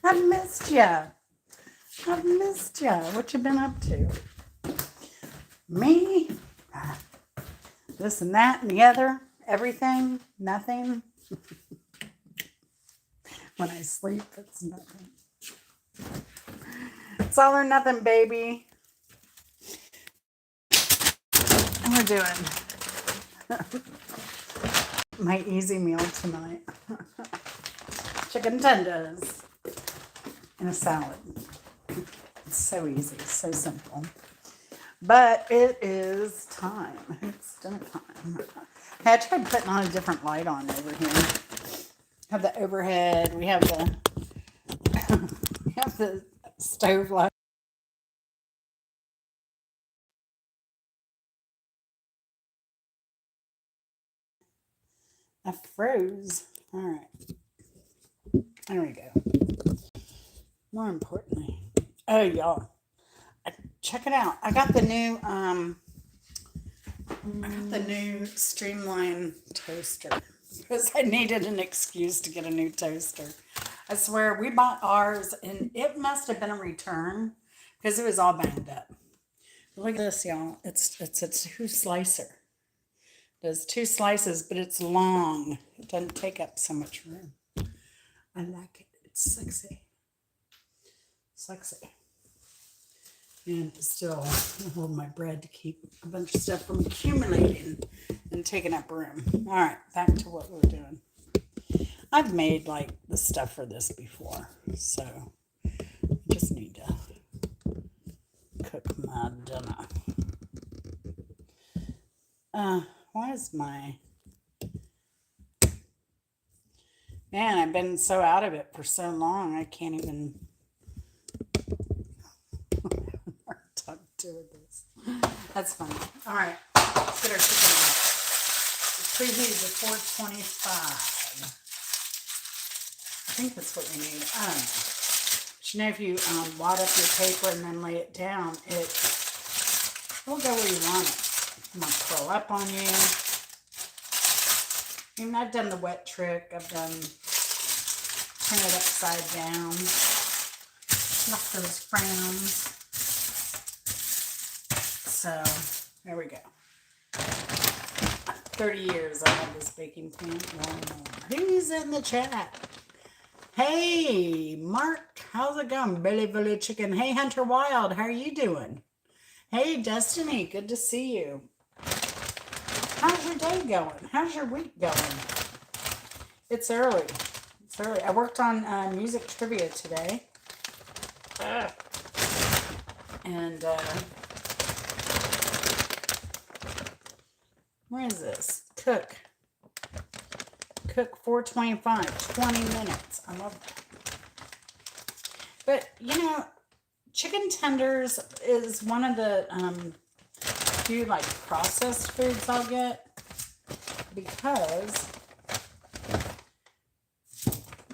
I've missed ya. I've missed ya. What you been up to? Me? This and that and the other. Everything. Nothing. When I sleep, it's nothing. It's all or nothing, baby. And we're doing my easy meal tonight. Chicken tenders and a salad. It's so easy, so simple. But it is time. It's dinner time. Hey, I tried putting on a different light on over here. Have the overhead. We have the we have the stove light. I froze. All right. There we go. More importantly, oh y'all, check it out. I got the new Streamline toaster because I needed an excuse to get a new toaster. I swear we bought ours and it must have been a return because it was all banged up. Look at this, y'all. It's a two slicer. Does two slices, but it's long. It doesn't take up so much room. I like it. It's sexy. Sexy. And still hold my bread to keep a bunch of stuff from accumulating and taking up room. All right, back to what we're doing. I've made like the stuff for this before, so I just need to cook my dinner. Why is my... Man, I've been so out of it for so long, I can't even talk to this. That's funny. All right, let's get our chicken out. The preheat is at 425. I think that's what we need. But you know, if you wad up your paper and then lay it down, it will go where you want it. It might curl up on you. I mean, I've done the wet trick. I've done turn it upside down. Knock those frowns. So, there we go. 30 years I had this baking pan. Who's in the chat? Hey, Mark, how's it going? Billy Chicken. Hey, Hunter Wild, how are you doing? Hey, Destiny, good to see you. How's your day going? How's your week going? It's early. It's early. I worked on music trivia today. And, where is this? Cook 425, 20 minutes. I love that. But, you know, chicken tenders is one of the few like processed foods I'll get because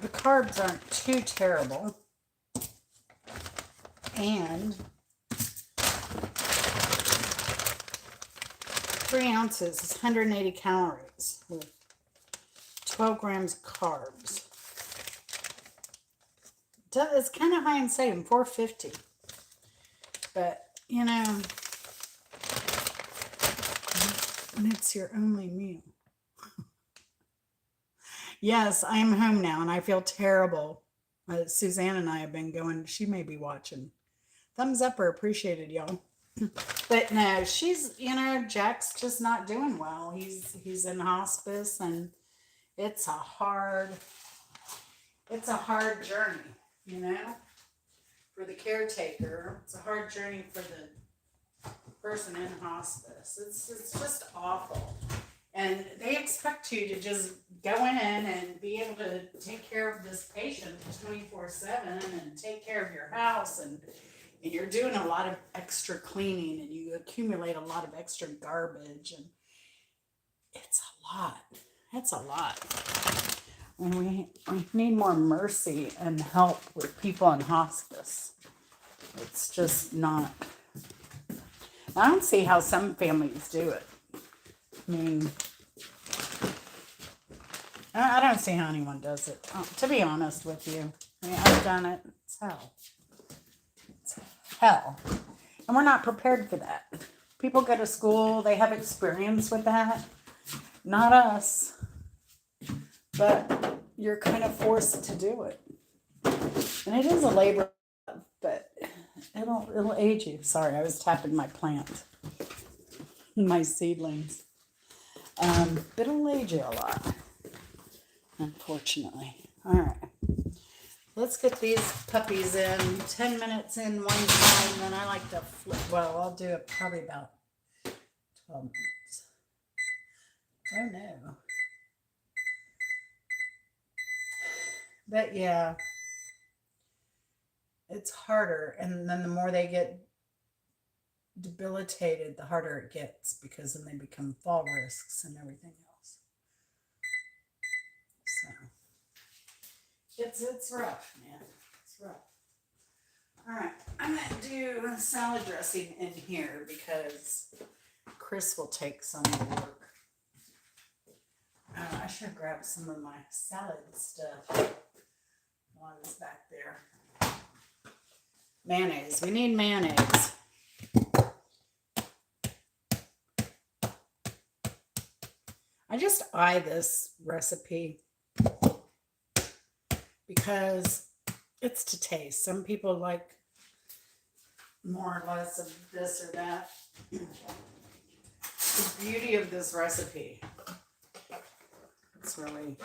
the carbs aren't too terrible. And 3 ounces is 180 calories with 12 grams of carbs. It's kind of high in sodium, 450. But, you know, and it's your only meal. Yes, I'm home now and I feel terrible. Suzanne and I have been going, she may be watching. Thumbs up or appreciated, y'all. But no, she's, you know, Jack's just not doing well. He's in hospice and it's a hard journey, you know, for the caretaker. It's a hard journey for the person in hospice. It's just awful. And they expect you to just go in and be able to take care of this patient 24/7 and take care of your house and you're doing a lot of extra cleaning and you accumulate a lot of extra garbage and it's a lot. It's a lot. And we need more mercy and help with people in hospice. It's just not. I don't see how some families do it. I mean, I don't see how anyone does it, to be honest with you. I mean, I've done it. It's hell. It's hell. And we're not prepared for that. People go to school, they have experience with that. Not us. But you're kind of forced to do it. And it is a labor, but it'll age you. Sorry, I was tapping my plant. My seedlings. But it'll age you a lot. Unfortunately. Alright. Let's get these puppies in. 10 minutes in one time, then I like to flip. Well, I'll do it probably about 12 minutes. Oh no. But yeah, it's harder. And then the more they get debilitated, the harder it gets because then they become fall risks and everything else. So it's rough, man. It's rough. All right, I'm gonna do salad dressing in here because Chris will take some to work. I should have grabbed some of my salad stuff while I was back there. Mayonnaise. We need mayonnaise. I just eye this recipe because it's to taste. Some people like more or less of this or that. The beauty of this recipe, it's really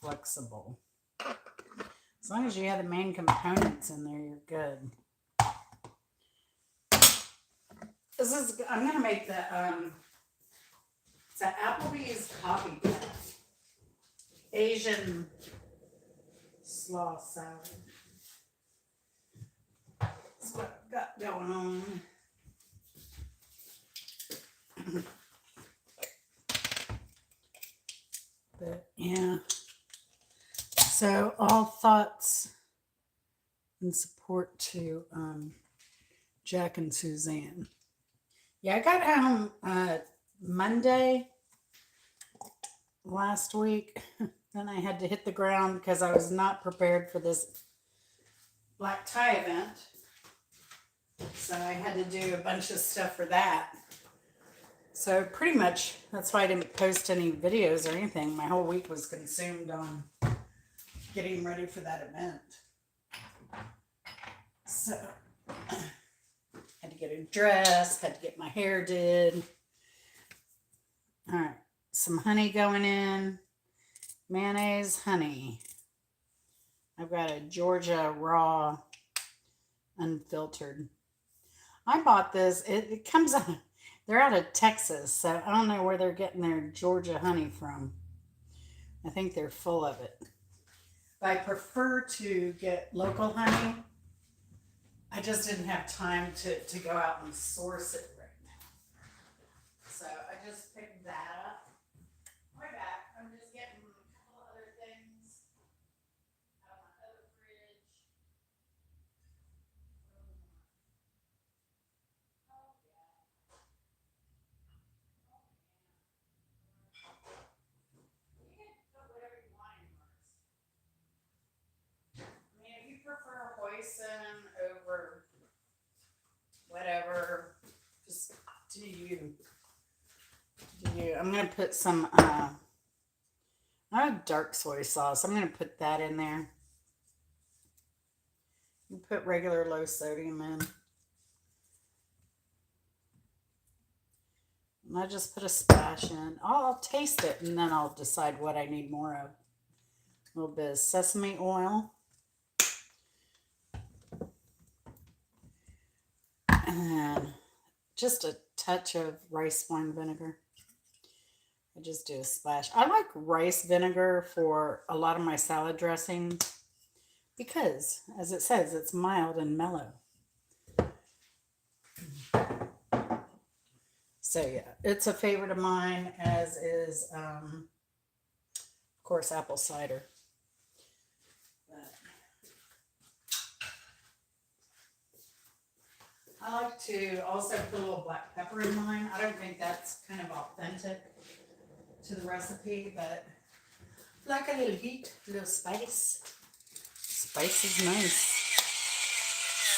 flexible. As long as you have the main components in there, you're good. I'm gonna make the it's an Applebee's coffee cup. Asian slaw salad. That's what I've got going on. But yeah. So all thoughts and support to Jack and Suzanne. Yeah, I got home Monday last week. Then I had to hit the ground because I was not prepared for this black tie event. So I had to do a bunch of stuff for that. So pretty much that's why I didn't post any videos or anything. My whole week was consumed on getting ready for that event. So had to get a dress, had to get my hair did. All right, some honey going in. Mayonnaise, honey. I've got a Georgia raw unfiltered. I bought this. It comes out. They're out of Texas, so I don't know where they're getting their Georgia honey from. I think they're full of it. But I prefer to get local honey. I just didn't have time to go out and source it right now. So I just picked that up. Way back, I'm just getting a couple other things out of my other fridge. Oh yeah. You can put whatever you want in yours. I mean, if you prefer hoisin over whatever, just do you. I'm going to put some, I have dark soy sauce. I'm going to put that in there. You put regular low sodium in. And I just put a splash in. I'll taste it and then I'll decide what I need more of. A little bit of sesame oil. And just a touch of rice wine vinegar. I just do a splash. I like rice vinegar for a lot of my salad dressings because, as it says, it's mild and mellow. So yeah, it's a favorite of mine, as is, of course, apple cider. But I like to also put a little black pepper in mine. I don't think that's kind of authentic to the recipe, but like a little heat, a little spice. spice is nice.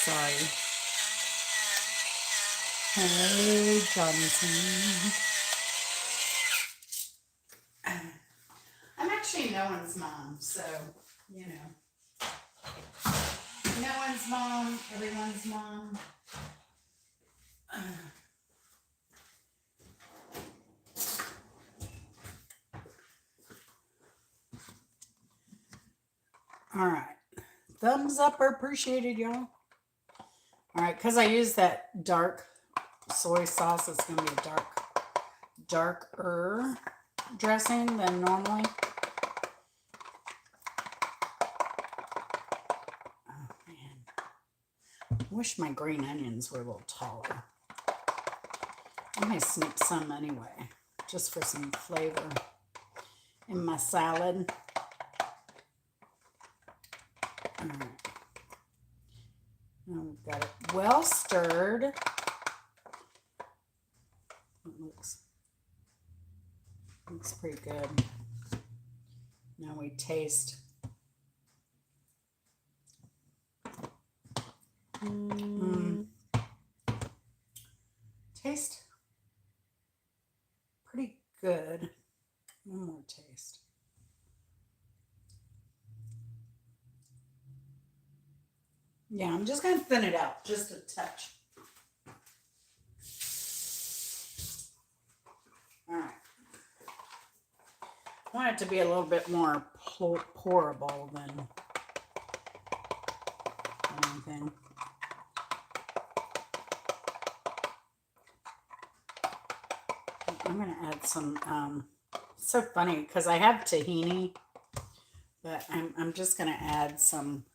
Sorry. Hello, Johnson. I'm actually no one's mom, so, you know. No one's mom, everyone's mom. All right. Thumbs up are appreciated, y'all. All right, because I use that dark soy sauce, it's going to be a darker dressing than normally. Oh, man. I wish my green onions were a little taller. I may snip some anyway, just for some flavor in my salad. All right. Now we've got it well stirred. It looks pretty good. Now we taste. Taste pretty good. One more taste. Yeah, I'm just going to thin it out just a touch. All right. I want it to be a little bit more pourable than anything. I'm going to add some, it's so funny because I have tahini, but I'm just going to add some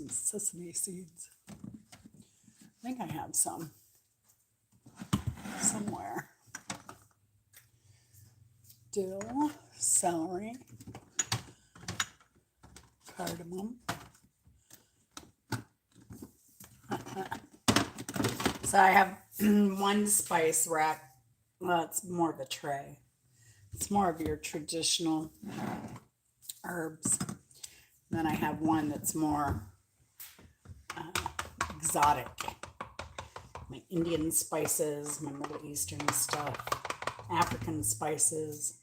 sesame seeds. I think I have some somewhere. Dill, celery, cardamom. So I have one spice rack. Well, it's more of a tray. It's more of your traditional herbs. Then I have one that's more exotic. My Indian spices, my Middle Eastern stuff, African spices.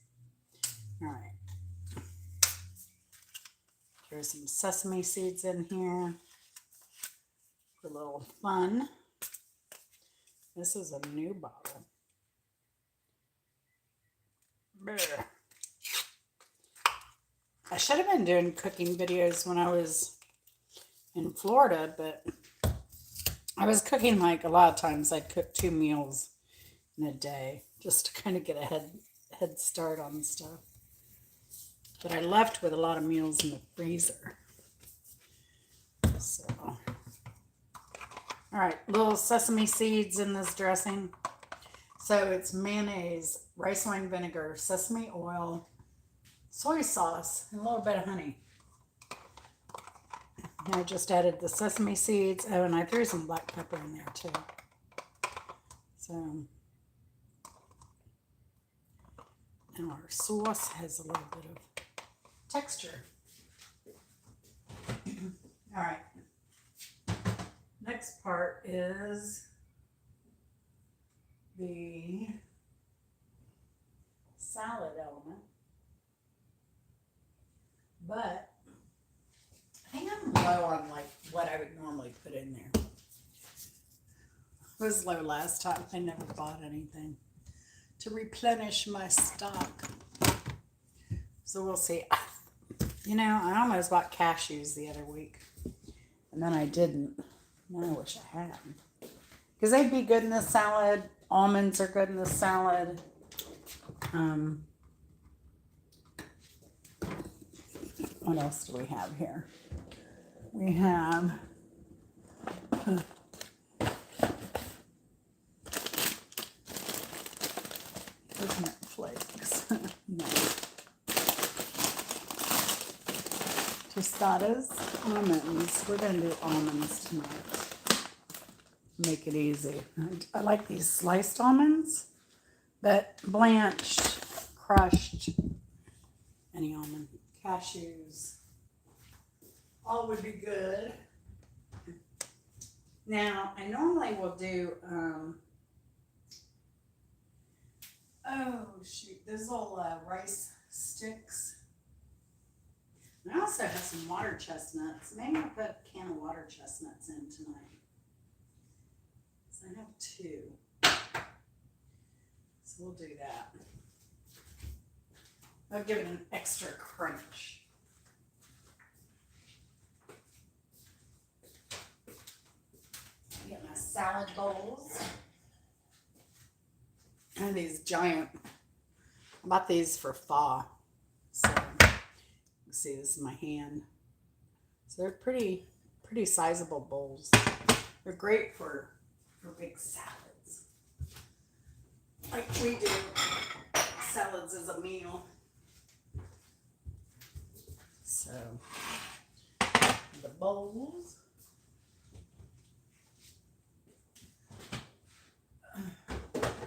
All right. There's some sesame seeds in here for a little fun. This is a new bottle. Brr. I should have been doing cooking videos when I was in Florida, but I was cooking like a lot of times. I'd cook 2 meals in a day just to kind of get a head start on stuff. But I left with a lot of meals in the freezer. So, all right, little sesame seeds in this dressing. So it's mayonnaise, rice wine vinegar, sesame oil, soy sauce, and a little bit of honey. And I just added the sesame seeds. Oh, and I threw some black pepper in there too. So, and our sauce has a little bit of texture. All right. Next part is the salad element. But I think I'm low on like what I would normally put in there. I was low last time. I never bought anything to replenish my stock. So we'll see. You know, I almost bought cashews the other week. And then I didn't. Now I wish I had. Because they'd be good in this salad. Almonds are good in this salad. What else do we have here? We have coconut flakes. No. Tostadas, almonds. We're going to do almonds tonight. Make it easy. I like these sliced almonds, but blanched, crushed, any almond. Cashews. all would be good. Now, I normally will do, oh shoot, those little rice sticks. I also have some water chestnuts. Maybe I'll put a can of water chestnuts in tonight. So I have 2. So we'll do that. I'll give it an extra crunch. Get my salad bowls. And these giant, I bought these for pho. So, you see, this is my hand. So they're pretty sizable bowls. They're great for big salads. Like we do salads as a meal. So, the bowls.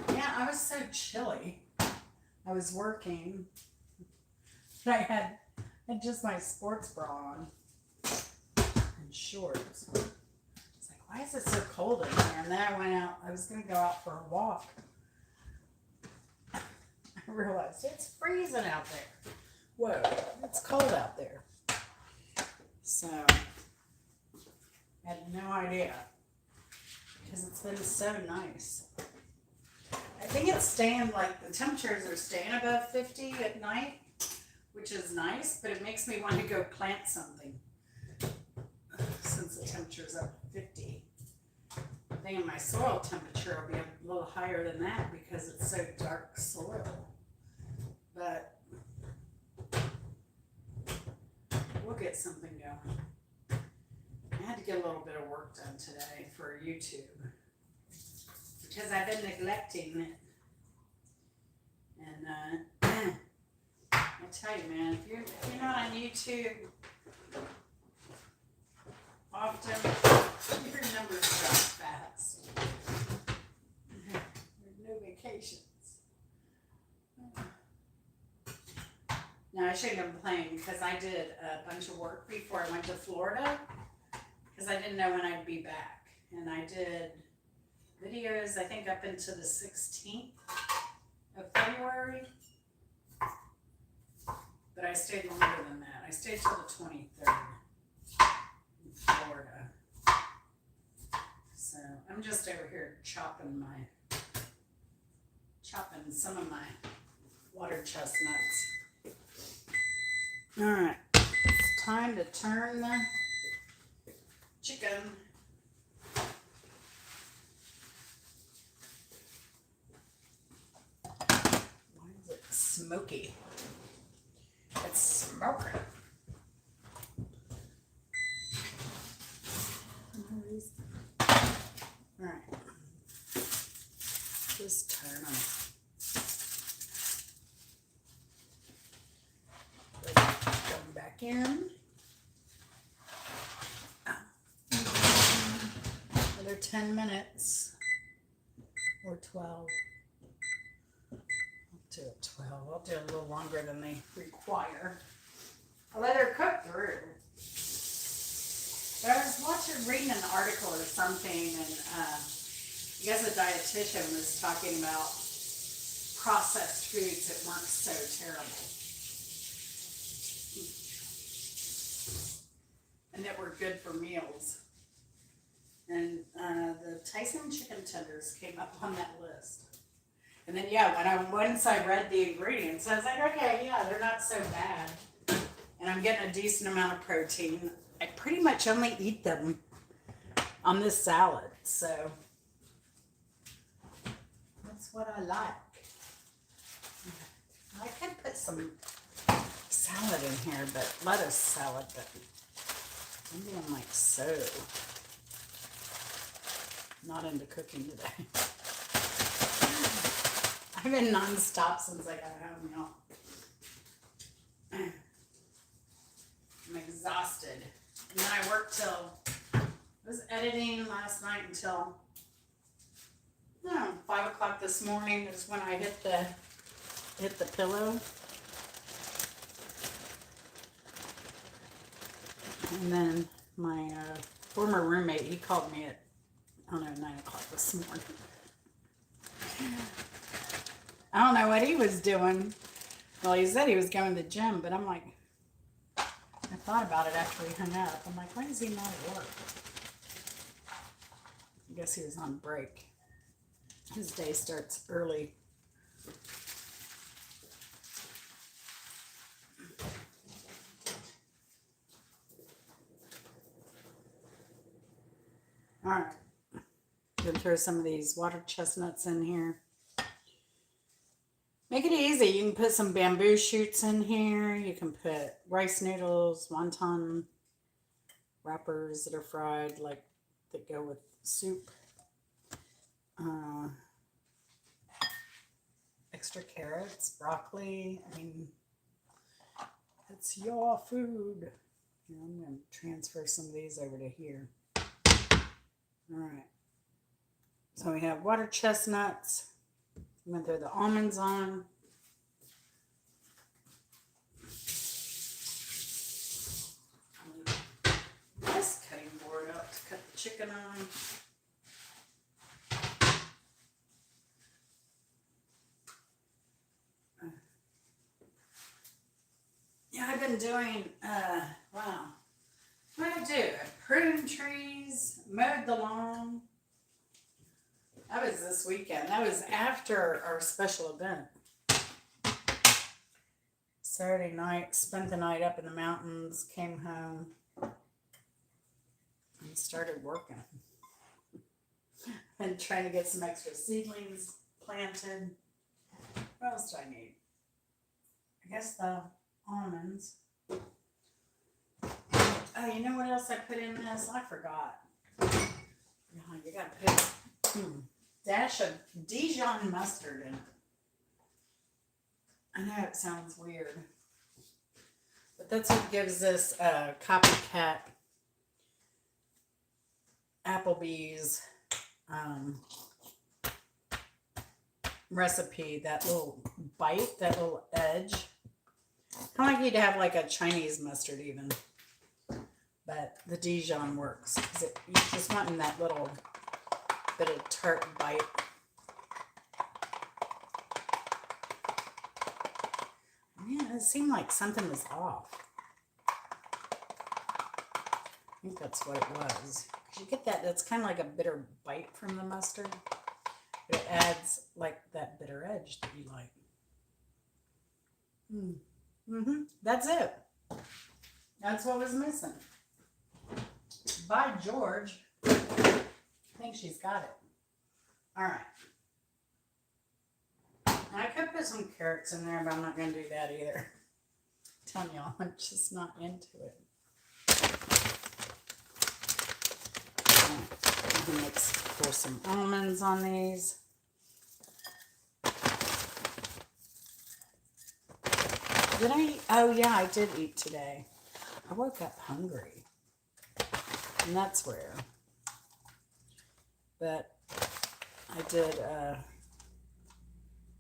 Yeah, I was so chilly. I was working. I had just my sports bra on and shorts. It's like, why is it so cold in there? And then I went out. I was going to go out for a walk. I realized it's freezing out there. Whoa, it's cold out there. So, I had no idea because it's been so nice. I think it's staying, like, the temperatures are staying above 50 at night, which is nice, but it makes me want to go plant something since the temperature's up to 50. I think my soil temperature will be a little higher than that because it's so dark soil. But we'll get something going. I had to get a little bit of work done today for YouTube because I've been neglecting it. And I tell you, man, if you're not on YouTube often, your numbers drop fast. There's no vacations. No, I shouldn't have complained because I did a bunch of work before I went to Florida because I didn't know when I'd be back. And I did videos, I think, up into the 16th of February. But I stayed longer than that. I stayed till the 23rd in Florida. So I'm just over here chopping some of my water chestnuts. All right, it's time to turn the chicken. Why is it smoky? It's smoking. All right, just turn them. Come back in. Another 10 minutes or 12. I'll do it 12. I'll do it a little longer than they require. I'll let her cook through. But I was reading an article or something, and I guess a dietitian was talking about processed foods that weren't so terrible. And that were good for meals. And the Tyson chicken tenders came up on that list. And then, yeah, once I read the ingredients, I was like, okay, yeah, they're not so bad. And I'm getting a decent amount of protein. I pretty much only eat them on this salad, so that's what I like. I could put some salad in here, but lettuce salad, but maybe I'm like so not into cooking today. I've been nonstop since I got home, y'all. I'm exhausted. And then I worked till, I was editing last night until, 5 o'clock this morning is when I hit the pillow. And then my former roommate, he called me at, I don't know, 9 o'clock this morning. I don't know what he was doing. Well, he said he was going to the gym, but I'm like, I thought about it after we hung up. I'm like, why is he not at work? I guess he was on break. His day starts early. All right. Gonna throw some of these water chestnuts in here. Make it easy. You can put some bamboo shoots in here. You can put rice noodles, wonton wrappers that are fried, like that go with soup. Extra carrots, broccoli. I mean, it's your food. Here, I'm going to transfer some of these over to here. All right. So we have water chestnuts. I'm going to throw the almonds on. This cutting board up to cut the chicken on. Yeah, I've been doing, wow. What did I do? I pruned trees, mowed the lawn. That was this weekend. That was after our special event. Saturday night, spent the night up in the mountains, came home, and started working. And trying to get some extra seedlings planted. What else do I need? I guess the almonds. Oh, you know what else I put in this? I forgot. You gotta put dash of Dijon mustard in it. I know it sounds weird, but that's what gives this copycat Applebee's recipe, that little bite, that little edge. Kind of like you'd have like a Chinese mustard even. But the Dijon works because you just want in that little bit of tart bite. Man, it seemed like something was off. I think that's what it was. You get that, that's kind of like a bitter bite from the mustard. But it adds like that bitter edge that you like. That's it. That's what was missing. By George. I think she's got it. All right. I could put some carrots in there, but I'm not going to do that either. I'm telling y'all, I'm just not into it. You can pour some almonds on these. Did I eat? Oh, yeah, I did eat today. I woke up hungry. And that's rare. But I did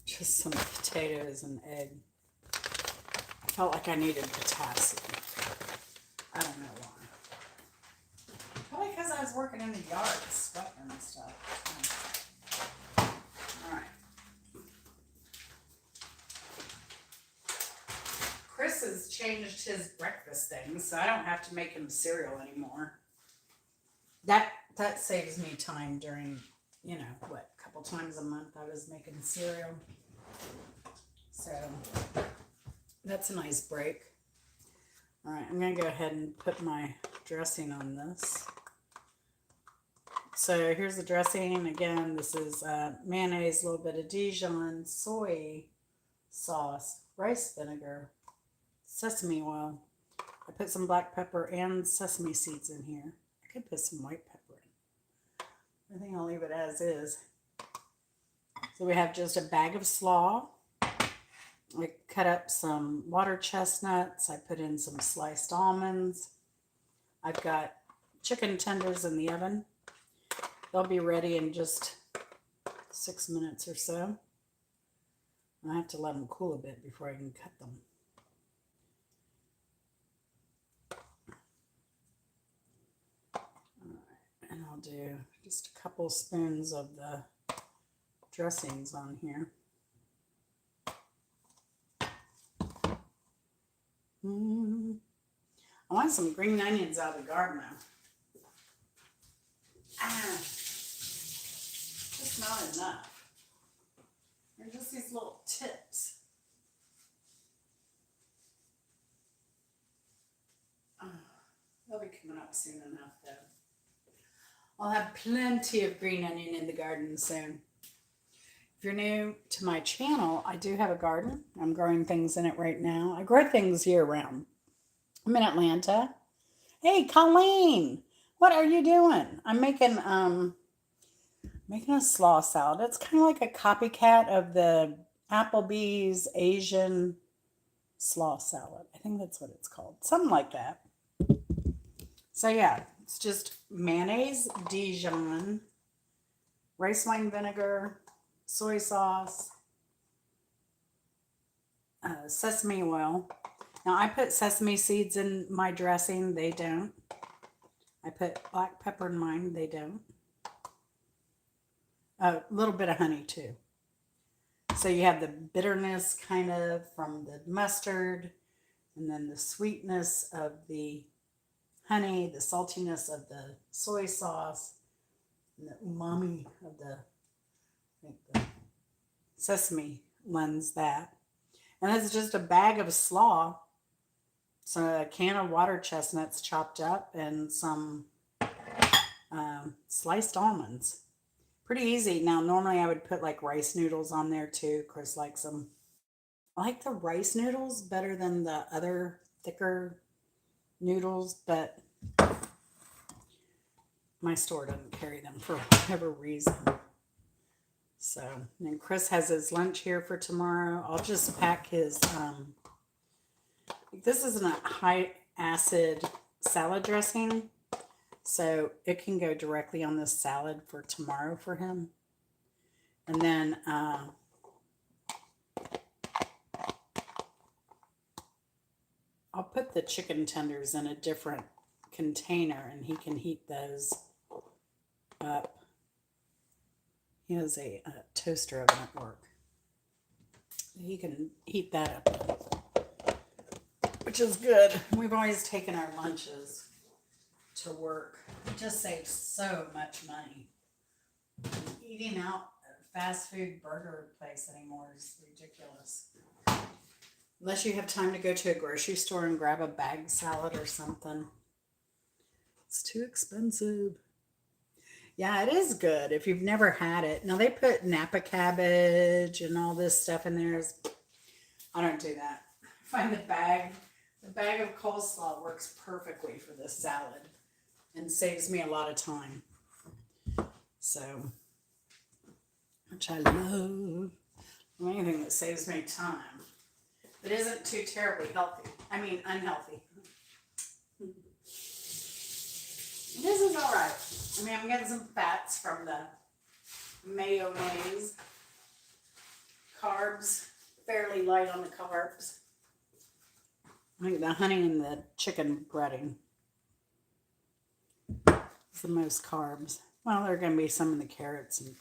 just some potatoes and egg. I felt like I needed potassium. I don't know why. Probably because I was working in the yard, sweating and stuff. All right. Chris has changed his breakfast thing, so I don't have to make him cereal anymore. That saves me time during, you know, what, a couple times a month I was making cereal. So that's a nice break. All right, I'm going to go ahead and put my dressing on this. So here's the dressing. Again, this is mayonnaise, a little bit of Dijon, soy sauce, rice vinegar, sesame oil. I put some black pepper and sesame seeds in here. I could put some white pepper in. I think I'll leave it as is. So we have just a bag of slaw. I cut up some water chestnuts. I put in some sliced almonds. I've got chicken tenders in the oven. They'll be ready in just 6 minutes or so. I have to let them cool a bit before I can cut them. do just a couple spoons of the dressings on here. I want some green onions out of the garden now. Just not enough. They're just these little tips. They'll be coming up soon enough, though. I'll have plenty of green onion in the garden soon. If you're new to my channel, I do have a garden. I'm growing things in it right now. I grow things year round. I'm in Atlanta. Hey, Colleen, what are you doing? I'm making a slaw salad. It's kind of like a copycat of the Applebee's Asian slaw salad. I think that's what it's called. Something like that. So yeah, it's just mayonnaise, Dijon, rice wine vinegar, soy sauce, sesame oil. Now I put sesame seeds in my dressing. They don't. I put black pepper in mine. They don't. A little bit of honey too. So you have the bitterness kind of from the mustard, and then the sweetness of the honey, the saltiness of the soy sauce, and the umami of the sesame lends that. And it's just a bag of slaw. So a can of water chestnuts chopped up and some sliced almonds. Pretty easy. Now, normally I would put like rice noodles on there too. Chris likes them. I like the rice noodles better than the other thicker noodles, but my store doesn't carry them for whatever reason. So, and Chris has his lunch here for tomorrow. I'll just pack his, this isn't a high acid salad dressing, so it can go directly on this salad for tomorrow for him. And then, I'll put the chicken tenders in a different container and he can heat those up. He has a toaster oven at work. He can heat that up, which is good. We've always taken our lunches to work. It just saves so much money. Eating out at a fast food burger place anymore is ridiculous. Unless you have time to go to a grocery store and grab a bag salad or something. It's too expensive. Yeah, it is good if you've never had it. Now, they put Napa cabbage and all this stuff in there. I don't do that. I find the bag of coleslaw works perfectly for this salad and saves me a lot of time. So, which I love. Anything that saves me time. It isn't too terribly healthy. I mean, unhealthy. This is all right. I mean, I'm getting some fats from the mayonnaise. Carbs, fairly light on the carbs. I think the honey and the chicken breading is the most carbs. Well, there are going to be some in the carrots and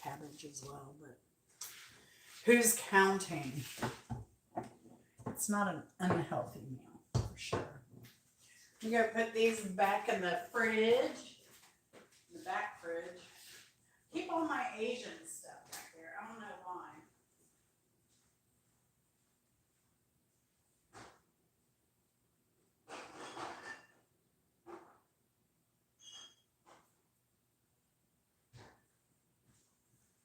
cabbage as well, but who's counting? It's not an unhealthy meal, for sure. I'm going to put these back in the fridge. The back fridge. Keep all my Asian stuff back there. I don't know why.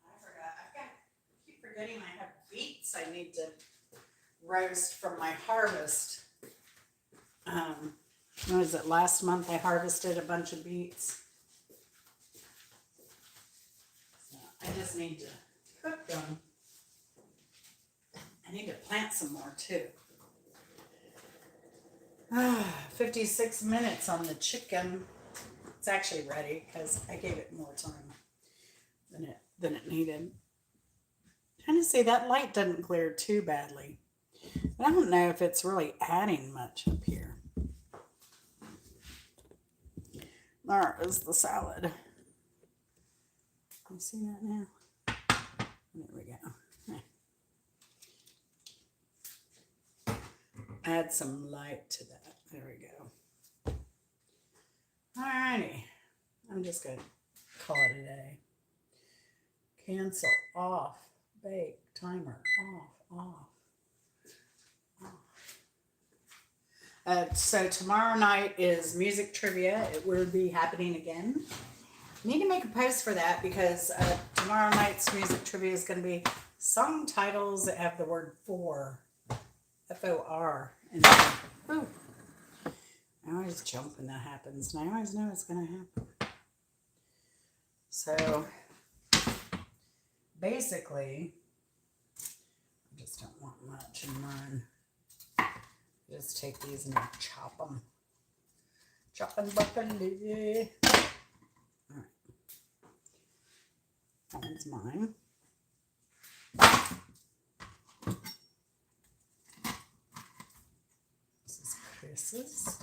I forgot. I keep forgetting I have beets I need to roast from my harvest. What was it? Last month I harvested a bunch of beets. So I just need to cook them. I need to plant some more too. 56 minutes on the chicken. It's actually ready because I gave it more time than it needed. Trying to see, that light doesn't glare too badly. But I don't know if it's really adding much up here. There is the salad. see that now? There we go. Add some light to that. There we go. Alrighty. I'm just going to call it a day. Cancel, off, bake, timer, off. So tomorrow night is music trivia. It will be happening again. I need to make a post for that because tomorrow night's music trivia is going to be song titles that have the word for, F-O-R. And ooh, I always jump when that happens, and I always know it's going to happen. So basically, I just don't want much in mine. Just take these and chop them. Chop and buckle. Alright. That one's mine. This is Chris's.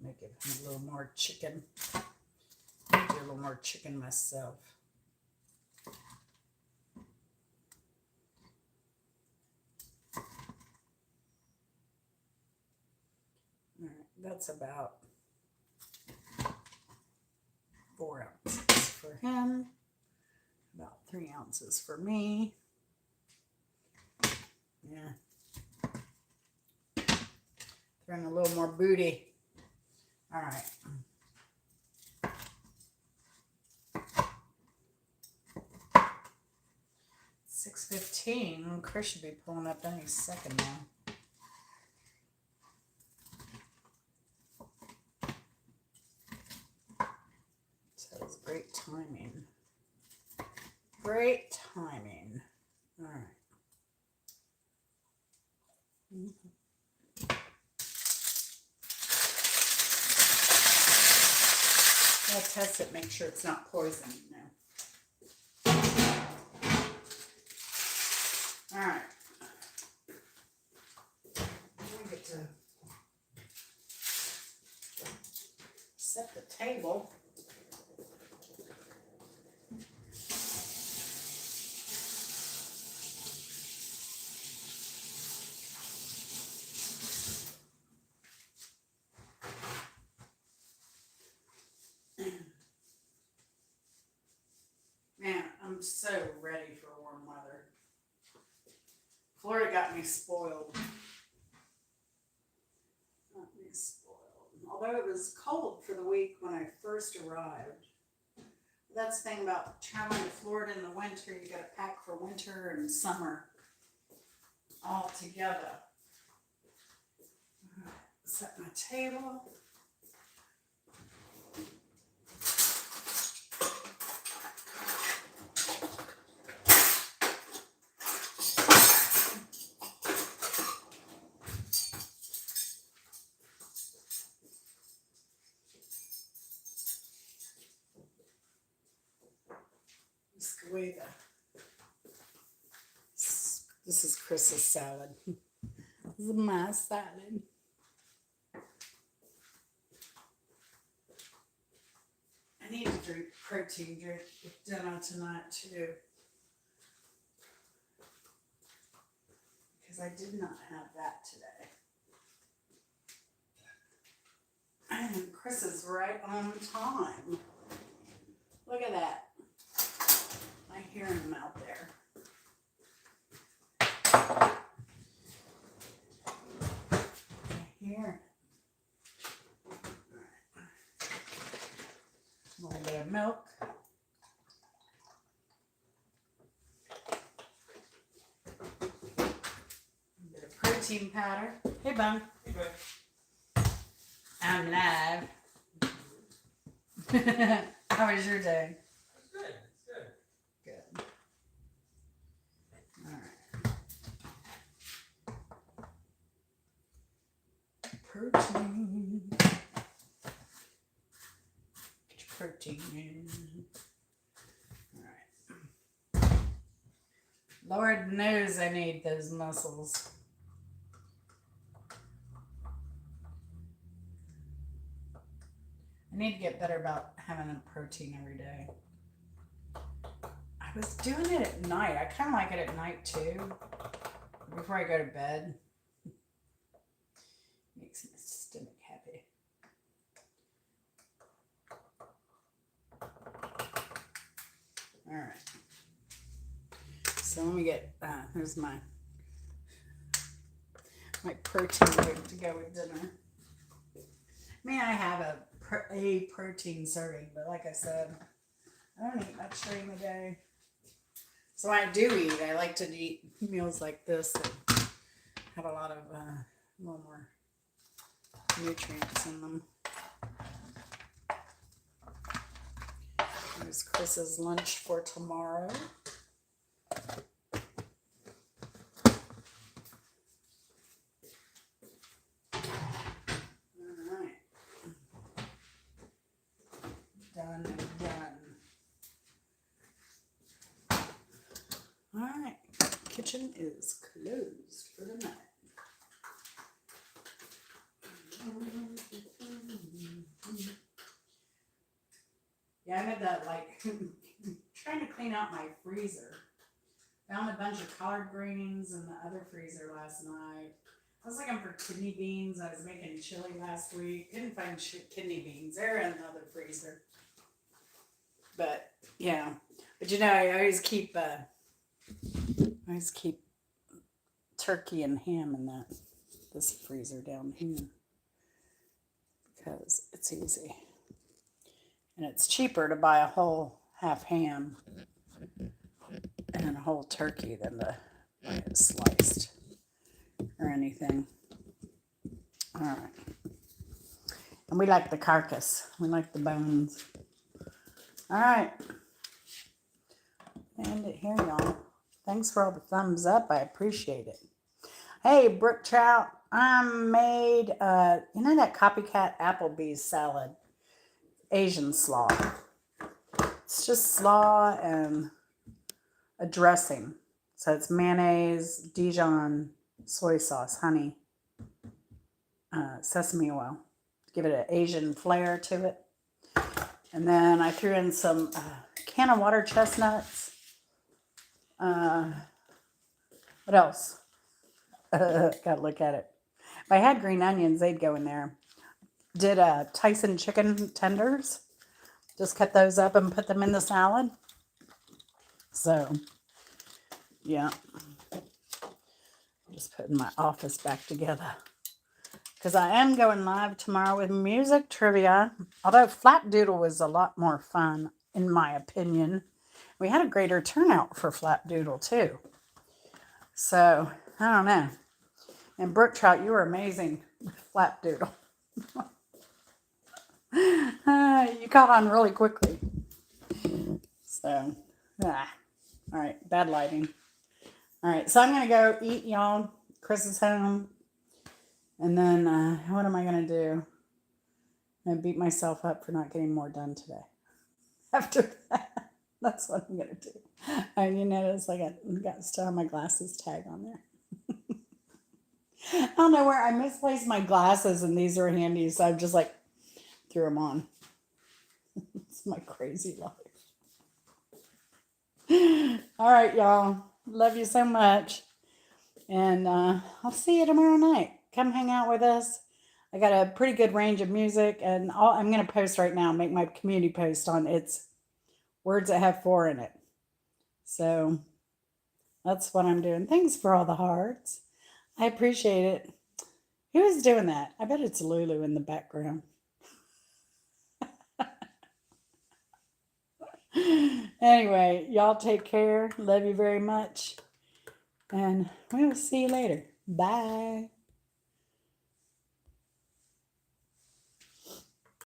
Make it a little more chicken. Do a little more chicken myself. All right, that's about 4 ounces for him, about 3 ounces for me. Yeah. Throwing a little more booty. All right. $6:15. Chris should be pulling up any second now. So it's great timing. Great timing. All right. I'll test it, make sure it's not poison now. All right. I get to set the table. Man, I'm so ready for warm weather. Florida got me spoiled. Got me spoiled. Although it was cold for the week when I first arrived. That's the thing about traveling to Florida in the winter. You got to pack for winter and summer all together. All right, set my table. Away this is Chris's salad. This is my salad. I need to drink protein drink with dinner tonight too, because I did not have that today. And Chris is right on time. Look at that. I hear him out there. I hear a little bit of milk. A bit of protein powder. Hey, Bun. Hey, bud. I'm live. How was your day? Protein. Get your protein in. All right. Lord knows I need those muscles. I need to get better about having a protein every day. I was doing it at night. I kind of like it at night too, before I go to bed. Makes my stomach happy. All right. So let me get, here's my protein food to go with dinner. I mean, I have a protein serving, but like I said, I don't eat much during the day. So when I do eat, I like to eat meals like this that have a lot of, a little more nutrients in them. Here's Chris's lunch for tomorrow. Alright. Done and done. Alright. Kitchen is closed for the night. Yeah, I had that, like, trying to clean out my freezer. Found a bunch of collard greens in the other freezer last night. I was looking for kidney beans. I was making chili last week. Didn't find kidney beans. They're in the other freezer. But, yeah. But, you know, I always keep turkey and ham in this freezer down here. Because it's easy. And it's cheaper to buy a whole half ham and a whole turkey than to buy it sliced or anything. All right. And we like the carcass. We like the bones. All right. End it here, y'all. Thanks for all the thumbs up. I appreciate it. Hey, Brook Trout, I made, you know that copycat Applebee's salad? Asian slaw. It's just slaw and a dressing. So it's mayonnaise, Dijon, soy sauce, honey, sesame oil. Give it an Asian flair to it. And then I threw in some can of water chestnuts. What else? Gotta look at it. If I had green onions, they'd go in there. Did Tyson chicken tenders. Just cut those up and put them in the salad. So, yeah. Just putting my office back together. Because I am going live tomorrow with music trivia. Although Flapdoodle was a lot more fun, in my opinion. We had a greater turnout for Flapdoodle, too. So, I don't know. And Brook Trout, you were amazing with Flapdoodle. You caught on really quickly. So, all right, bad lighting. All right, so I'm going to go eat, y'all. Chris is home. And then, what am I going to do? I'm going to beat myself up for not getting more done today. After that, that's what I'm going to do. You notice I got still have my glasses tag on there. I don't know where I misplaced my glasses, and these are handy, so I've just threw them on. It's my crazy life. All right, y'all. Love you so much. And I'll see you tomorrow night. Come hang out with us. I got a pretty good range of music, and I'm going to post right now, make my community post on it's words that have 4 in it. So that's what I'm doing. Thanks for all the hearts. I appreciate it. Who is doing that? I bet it's Lulu in the background. Anyway, y'all take care. Love you very much. And we'll see you later. Bye.